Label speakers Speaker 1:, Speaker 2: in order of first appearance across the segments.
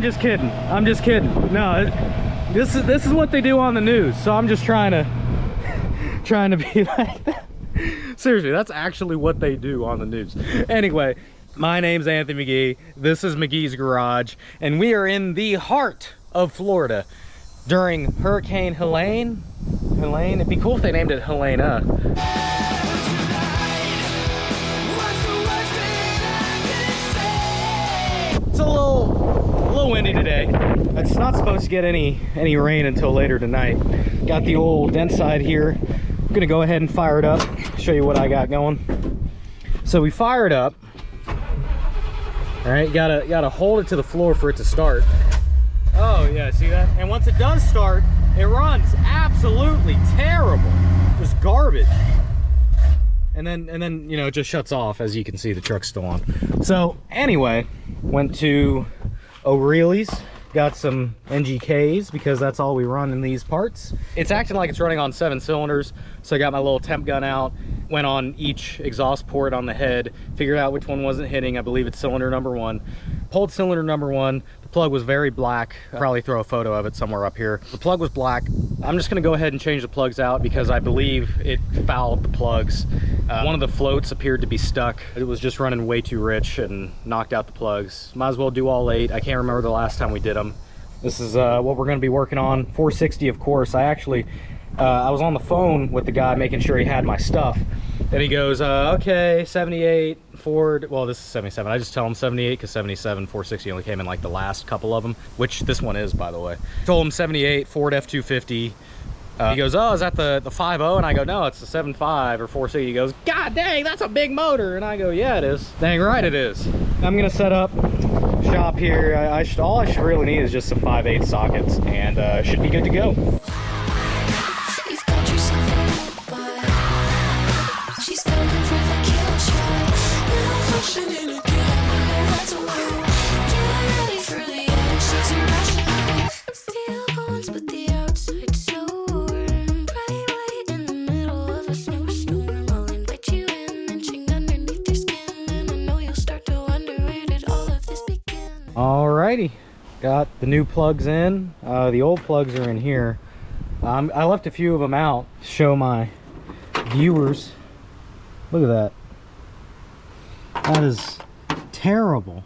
Speaker 1: just kidding. I'm just kidding. No, this is what they do on the news. So I'm just trying to be like that. Seriously, that's actually what they do on the news. Anyway, my name's Anthony McGee. This is McGee's Garage, and we are in the heart of Florida during Hurricane Helene. Helene? It'd be cool if they named it Helena. It's a little windy today. It's not supposed to get any rain until later tonight. Got the old dent side here. I'm gonna go ahead and fire it up, show you what I got going. So we fire it up. All right, gotta hold it to the floor for it to start. Oh yeah, see that? And once it does start, it runs absolutely terrible, just garbage. And then you know, it just shuts off. As you can see, the truck's still on. So anyway, went to O'Reilly's, got some NGKs because that's all we run in these parts. It's acting like it's running on 7 cylinders, so I got my little temp gun out, went on each exhaust port on the head, figured out which one wasn't hitting. I believe it's cylinder number 1. Pulled cylinder number 1. The plug was very black. I'll probably throw a photo of it somewhere up here. The plug was black. I'm just gonna go ahead and change the plugs out because I believe it fouled the plugs. One of the floats appeared to be stuck. It was just running way too rich and knocked out the plugs. Might as well do all 8. I can't remember the last time we did them. This is what we're gonna be working on. 460, of course. I was on the phone with the guy making sure he had my stuff. And he goes, okay, 78 Ford. Well, this is 77. I just tell him 78 because 77 460 only came in like the last couple of them, which this one is, by the way. Told him 78 Ford F250. He goes, oh, is that the 5.0? And I go, no, it's the 7.5 or 460. He goes, God dang, that's a big motor. And I go, yeah, it is. Dang right it is. I'm gonna set up shop here. All I should really need is just some 5/8 sockets, and should be good to go. Alrighty, got the new plugs in. The old plugs are in here. I left a few of them out to show my viewers. Look at that. That is terrible.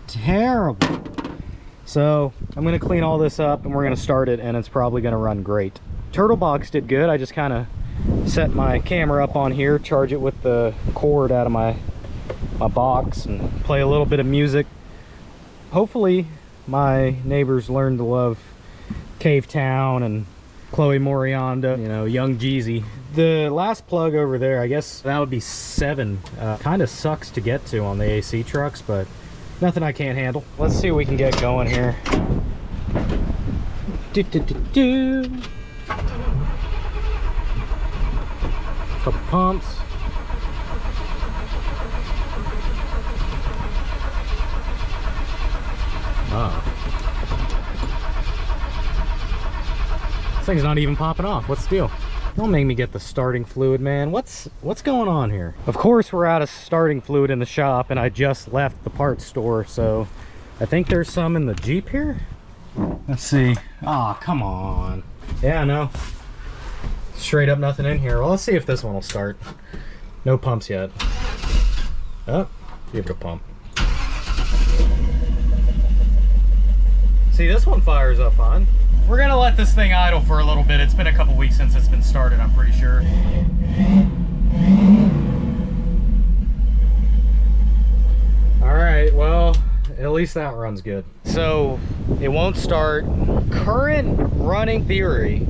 Speaker 1: Terrible. So I'm gonna clean all this up and we're gonna start it, and it's probably gonna run great. Turtle Box did good. I just kind of set my camera up on here, charge it with the cord out of my box, and play a little bit of music. Hopefully my neighbors learn to love Cave Town and Chloe Morianda, you know, Young Jeezy. The last plug over there, I guess that would be 7. Kind of sucks to get to on the AC trucks, but nothing I can't handle. Let's see what we can get going here. Couple pumps. This thing's not even popping off. What's the deal? Don't make me get the starting fluid, man. What's going on here? Of course we're out of starting fluid in the shop, and I just left the parts store, so I think there's some in the Jeep here. Let's see. Oh, come on. Yeah, no. Straight up nothing in here. Well, let's see if this one will start. No pumps yet. Oh, give it a pump. See, this one fires up fine. We're gonna let this thing idle for a little bit. It's been a couple weeks since it's been started, I'm pretty sure. All right, well, at least that runs good. So it won't start. Current running theory,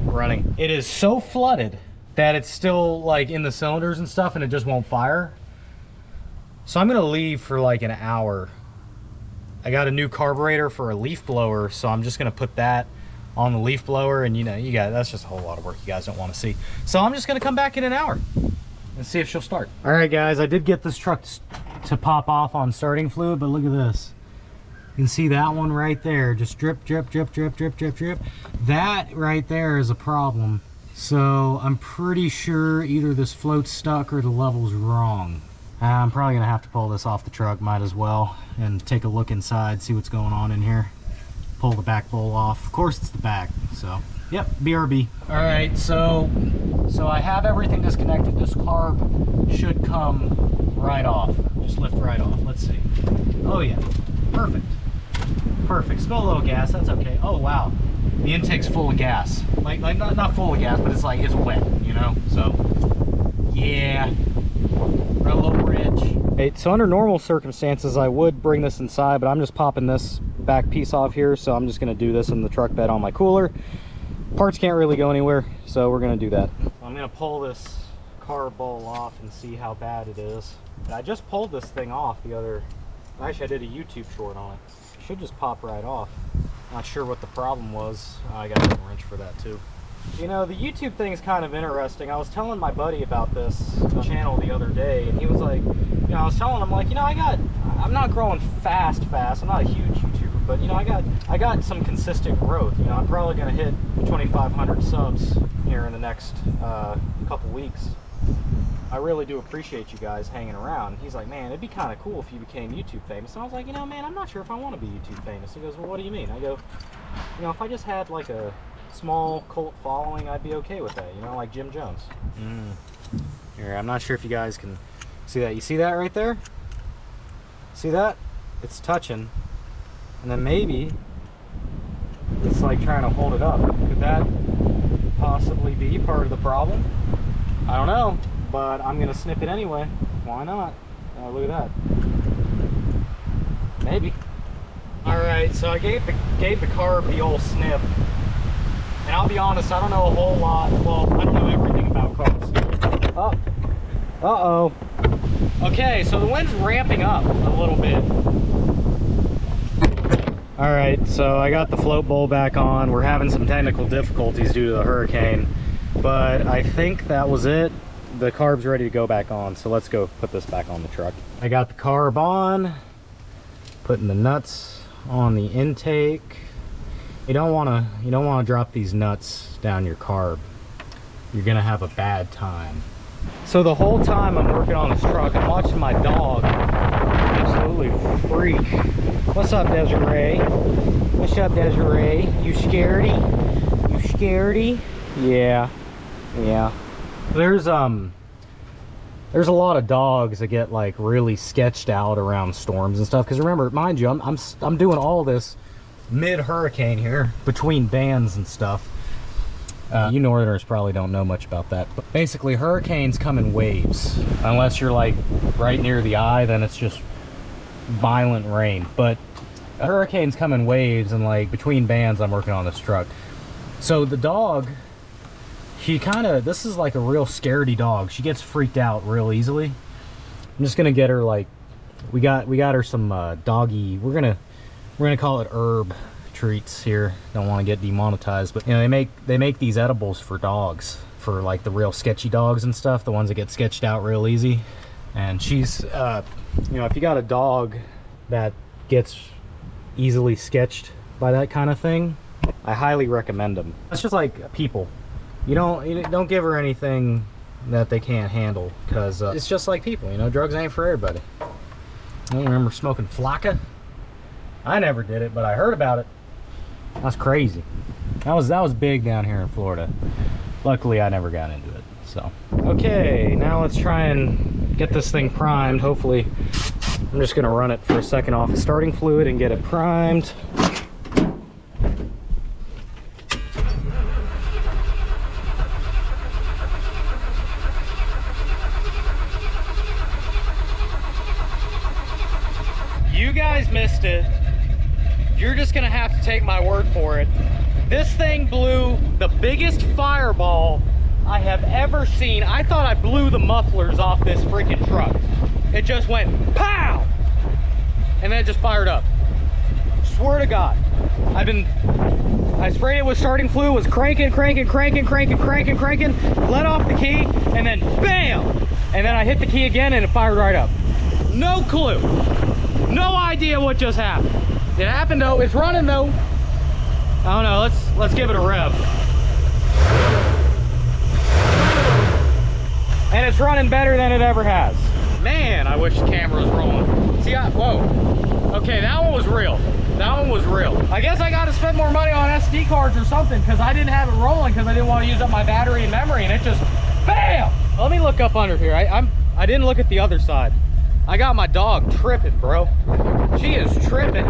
Speaker 1: running. It is so flooded that it's still like in the cylinders and stuff, and it just won't fire. So I'm gonna leave for like an hour. I got a new carburetor for a leaf blower, so I'm just gonna put that on the leaf blower, and you know, that's just a whole lot of work you guys don't want to see. So I'm just gonna come back in an hour and see if she'll start. All right, guys, I did get this truck to pop off on starting fluid, but look at this. You can see that one right there, just drip, drip, drip, drip, drip, drip, drip. That right there is a problem. So I'm pretty sure either this float's stuck or the level's wrong. I'm probably gonna have to pull this off the truck, might as well, and take a look inside, see what's going on in here. Pull the back bowl off. Of course it's the back, so yep, BRB. All right, so I have everything disconnected. This carb should come right off. Just lift right off. Let's see. Oh yeah, perfect. Perfect. Spill a little gas, that's okay. Oh wow, the intake's full of gas. Like not full of gas, but it's like it's wet, you know. So yeah, we're a little ridge. Hey, so under normal circumstances, I would bring this inside, but I'm just popping this back piece off here, so I'm just gonna do this in the truck bed on my cooler. Parts can't really go anywhere, so we're gonna do that. I'm gonna pull this carb bowl off and see how bad it is. I just pulled this thing off the other, actually I did a YouTube short on it. It should just pop right off. Not sure what the problem was. I got a wrench for that too. You know, the YouTube thing is kind of interesting. I was telling my buddy about this channel the other day, and he was like, you know, I was telling him, like, you know, I'm not growing fast. I'm not a huge YouTuber, but, you know, I got some consistent growth. You know, I'm probably going to hit 2,500 subs here in the next couple weeks. I really do appreciate you guys hanging around. He's like, man, it'd be kind of cool if you became YouTube famous. And I was like, you know, man, I'm not sure if I want to be YouTube famous. He goes, well, what do you mean? I go, you know, if I just had like a small cult following, I'd be okay with that, you know, like Jim Jones. Here, I'm not sure if you guys can see that. You see that right there? See that? It's touching. And then maybe it's like trying to hold it up. Could that possibly be part of the problem? I don't know, but I'm gonna snip it anyway. Why not? Look at that. Maybe. All right, so I gave the carb the old snip. And I'll be honest, I don't know a whole lot. Well, I don't know everything about carbs. Oh. Uh-oh. Okay, so the wind's ramping up a little bit. All right, so I got the float bowl back on. We're having some technical difficulties due to the hurricane, but I think that was it. The carb's ready to go back on, so let's go put this back on the truck. I got the carb on, putting the nuts on the intake. You don't want to drop these nuts down your carb. You're gonna have a bad time. So the whole time I'm working on this truck, I'm watching my dog absolutely freak. What's up, Desiree? What's up, Desiree? You scaredy? You scaredy? Yeah. There's a lot of dogs that get like really sketched out around storms and stuff. Because remember, mind you, I'm doing all this mid-hurricane here between bands and stuff. You northerners probably don't know much about that, but basically hurricanes come in waves. Unless you're like right near the eye, then it's just violent rain. But hurricanes come in waves, and like between bands I'm working on this truck. So the dog, this is like a real scaredy dog. She gets freaked out real easily. I'm just gonna get her, like, we got her some doggy, we're gonna call it herb treats here. Don't want to get demonetized, but you know, they make these edibles for dogs, for like the real sketchy dogs and stuff, the ones that get sketched out real easy. And she's you know, if you got a dog that gets easily sketched by that kind of thing, I highly recommend them. It's just like people, you don't give her anything that they can't handle, because it's just like people, you know, drugs ain't for everybody. I remember smoking flakka. I never did it, but I heard about it. That's crazy. That was big down here in Florida. Luckily, I never got into it. So, okay, now let's try and get this thing primed. Hopefully, I'm just gonna run it for a second off the starting fluid and get it primed. You guys missed it. You're just gonna have to take my word for it. This thing blew the biggest fireball I have ever seen. I thought I blew the mufflers off this freaking truck. It just went pow! And then it just fired up. Swear to God. I sprayed it with starting fluid, was cranking, let off the key, and then BAM! And then I hit the key again and it fired right up. No clue. No idea what just happened. It happened though. It's running though. I don't know. Let's give it a rev. And it's running better than it ever has. Man, I wish the camera was rolling. See, whoa. Okay, that one was real. That one was real. I guess I got to spend more money on SD cards or something because I didn't have it rolling because I didn't want to use up my battery and memory, and it just, bam! Let me look up under here. I didn't look at the other side. I got my dog tripping, bro. She is tripping.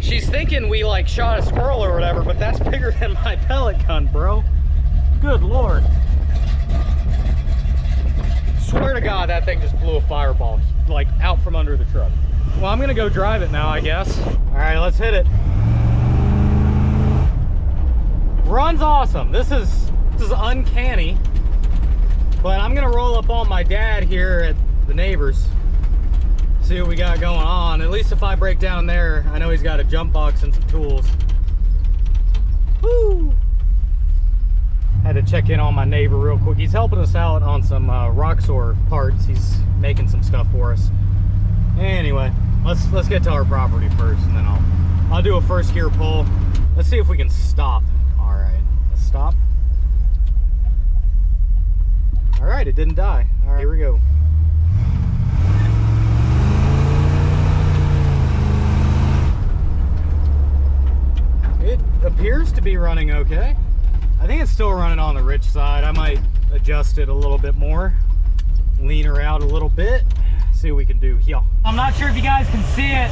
Speaker 1: She's thinking we like shot a squirrel or whatever, but that's bigger than my pellet gun, bro. Good Lord. Swear to God, that thing just blew a fireball, like out from under the truck. Well, I'm gonna go drive it now, I guess. All right, let's hit it. Runs awesome. This is uncanny, but I'm gonna roll up on my dad here at the neighbors, see what we got going on. At least if I break down there, I know he's got a jump box and some tools. Woo! Had to check in on my neighbor real quick. He's helping us out on some Roxor parts. He's making some stuff for us. Anyway, let's get to our property first, and then I'll do a first gear pull. Let's see if we can stop. All right, let's stop. All right, it didn't die. All right, here we go. It appears to be running okay. I think it's still running on the rich side. I might adjust it a little bit more, lean her out a little bit, see what we can do here. I'm not sure if you guys can see it.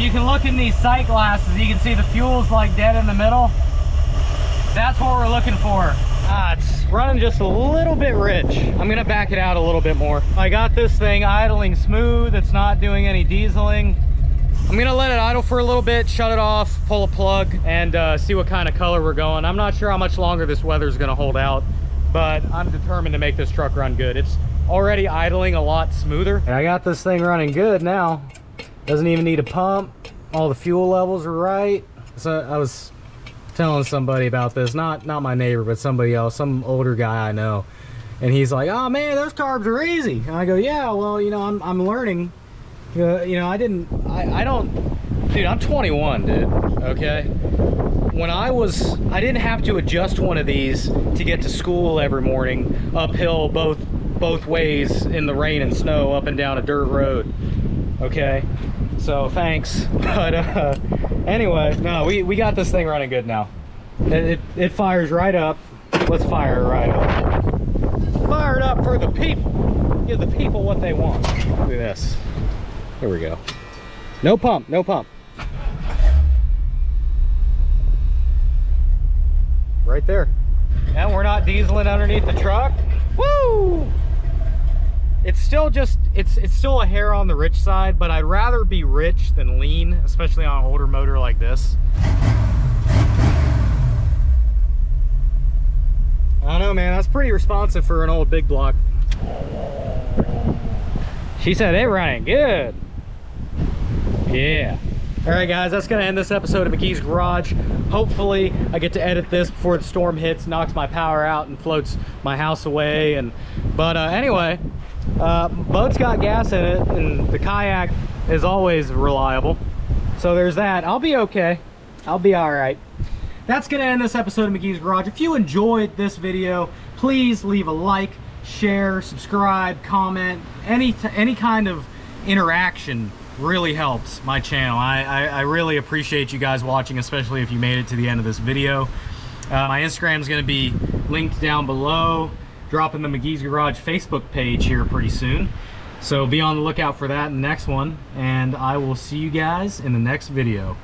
Speaker 1: You can look in these sight glasses. You can see the fuel's like dead in the middle. That's what we're looking for. It's running just a little bit rich. I'm gonna back it out a little bit more. I got this thing idling smooth. It's not doing any dieseling. I'm gonna let it idle for a little bit, shut it off, pull a plug, and see what kind of color we're going. I'm not sure how much longer this weather's gonna hold out, but I'm determined to make this truck run good. It's already idling a lot smoother. And I got this thing running good now. Doesn't even need a pump. All the fuel levels are right. So I was telling somebody about this, not my neighbor, but somebody else, some older guy I know. And he's like, oh man, those carbs are easy. And I go, yeah, well, you know, I'm learning. You know, I don't, dude, I'm 21, dude, okay? When I didn't have to adjust one of these to get to school every morning, uphill both ways in the rain and snow, up and down a dirt road, okay? So thanks, but anyway, no, we got this thing running good now. It fires right up. Let's fire it right up. Fire it up for the people. Give the people what they want. Look at this. Here we go. No pump, no pump. Right there. And we're not dieseling underneath the truck. Woo! It's still just, it's still a hair on the rich side, but I'd rather be rich than lean, especially on an older motor like this. I don't know, man, that's pretty responsive for an old big block. She said it running good. Yeah. All right, guys, that's gonna end this episode of McGee's Garage. Hopefully I get to edit this before the storm hits, knocks my power out, and floats my house away. But anyway, boat's got gas in it, and the kayak is always reliable. So there's that. I'll be okay. I'll be all right. That's gonna end this episode of McGee's Garage. If you enjoyed this video, please leave a like, share, subscribe, comment. Any kind of interaction really helps my channel. I really appreciate you guys watching, especially if you made it to the end of this video. My Instagram is going to be linked down below. Dropping the McGee's Garage Facebook page here pretty soon, so be on the lookout for that in the next one, and I will see you guys in the next video.